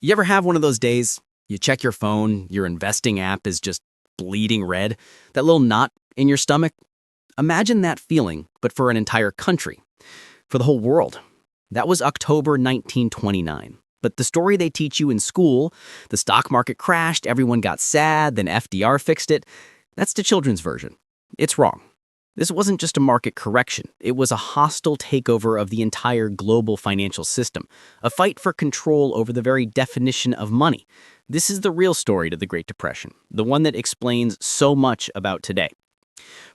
You ever have one of those days? You check your phone, your investing app is just bleeding red, that little knot in your stomach? Imagine that feeling, but for an entire country, for the whole world. That was October 1929. But the story they teach you in school, the stock market crashed, everyone got sad, then FDR fixed it, that's the children's version. It's wrong. This wasn't just a market correction. It was a hostile takeover of the entire global financial system, a fight for control over the very definition of money. This is the real story to the Great Depression, the one that explains so much about today.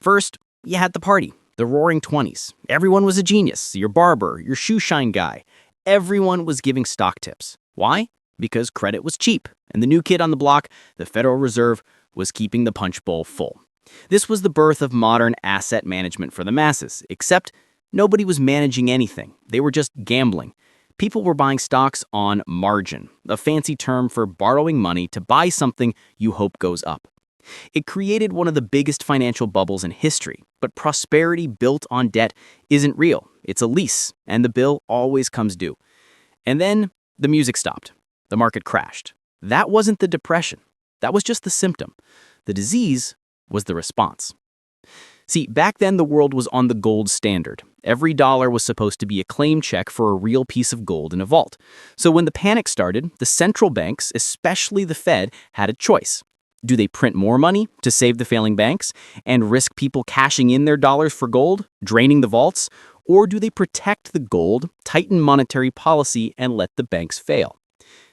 First, you had the party, the Roaring Twenties. Everyone was a genius, your barber, your shoe shine guy. Everyone was giving stock tips. Why? Because credit was cheap, and the new kid on the block, the Federal Reserve, was keeping the punch bowl full. This was the birth of modern asset management for the masses, except nobody was managing anything. They were just gambling. People were buying stocks on margin, a fancy term for borrowing money to buy something you hope goes up. It created one of the biggest financial bubbles in history, but prosperity built on debt isn't real. It's a lease, and the bill always comes due. And then the music stopped. The market crashed. That wasn't the depression. That was just the symptom. The disease was the response. See, back then the world was on the gold standard. Every dollar was supposed to be a claim check for a real piece of gold in a vault. So when the panic started, the central banks, especially the Fed, had a choice. Do they print more money to save the failing banks and risk people cashing in their dollars for gold, draining the vaults? Or do they protect the gold, tighten monetary policy, and let the banks fail?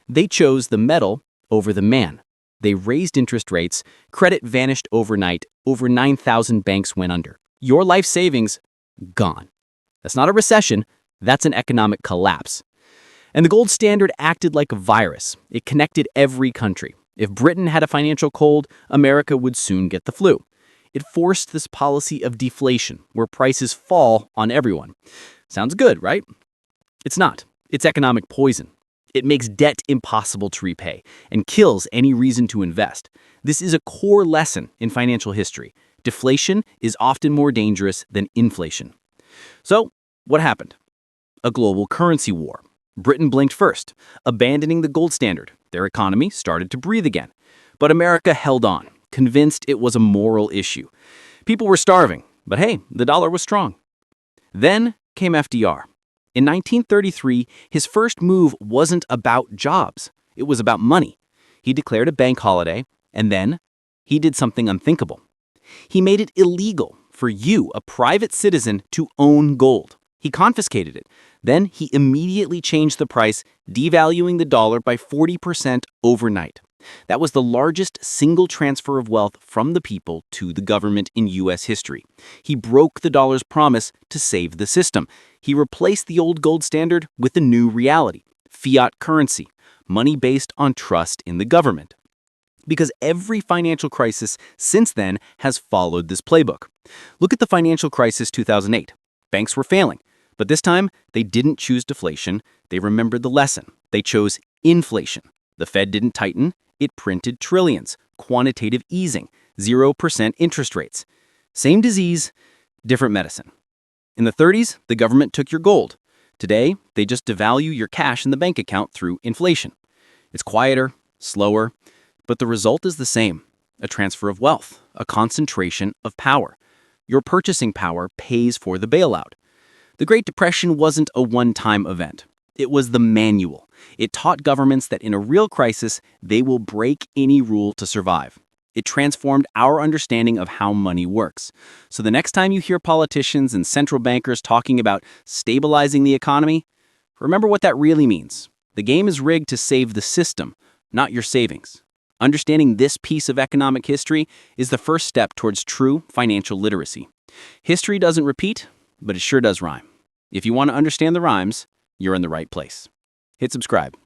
They chose the metal over the man. They raised interest rates, credit vanished overnight, over 9,000 banks went under. Your life savings, gone. That's not a recession, that's an economic collapse. And the gold standard acted like a virus. It connected every country. If Britain had a financial cold, America would soon get the flu. It forced this policy of deflation, where prices fall on everyone. Sounds good, right? It's not. It's economic poison. It makes debt impossible to repay and kills any reason to invest. This is a core lesson in financial history. Deflation is often more dangerous than inflation. So, what happened? A global currency war. Britain blinked first, abandoning the gold standard. Their economy started to breathe again. But America held on, convinced it was a moral issue. People were starving, but hey, the dollar was strong. Then came FDR. In 1933, his first move wasn't about jobs. It was about money. He declared a bank holiday, and then he did something unthinkable. He made it illegal for you, a private citizen, to own gold. He confiscated it. Then he immediately changed the price, devaluing the dollar by 40% overnight. That was the largest single transfer of wealth from the people to the government in U.S. history. He broke the dollar's promise to save the system. He replaced the old gold standard with a new reality, fiat currency, money based on trust in the government. Because every financial crisis since then has followed this playbook. Look at the financial crisis 2008. Banks were failing, but this time they didn't choose deflation. They remembered the lesson. They chose inflation. The Fed didn't tighten. It printed trillions, quantitative easing, 0% interest rates. Same disease, different medicine. In the 30s, the government took your gold. Today, they just devalue your cash in the bank account through inflation. It's quieter, slower, but the result is the same. A transfer of wealth, a concentration of power. Your purchasing power pays for the bailout. The Great Depression wasn't a one-time event. It was the manual. It taught governments that in a real crisis, they will break any rule to survive. It transformed our understanding of how money works. So the next time you hear politicians and central bankers talking about stabilizing the economy, remember what that really means. The game is rigged to save the system, not your savings. Understanding this piece of economic history is the first step towards true financial literacy. History doesn't repeat, but it sure does rhyme. If you want to understand the rhymes, you're in the right place. Hit subscribe.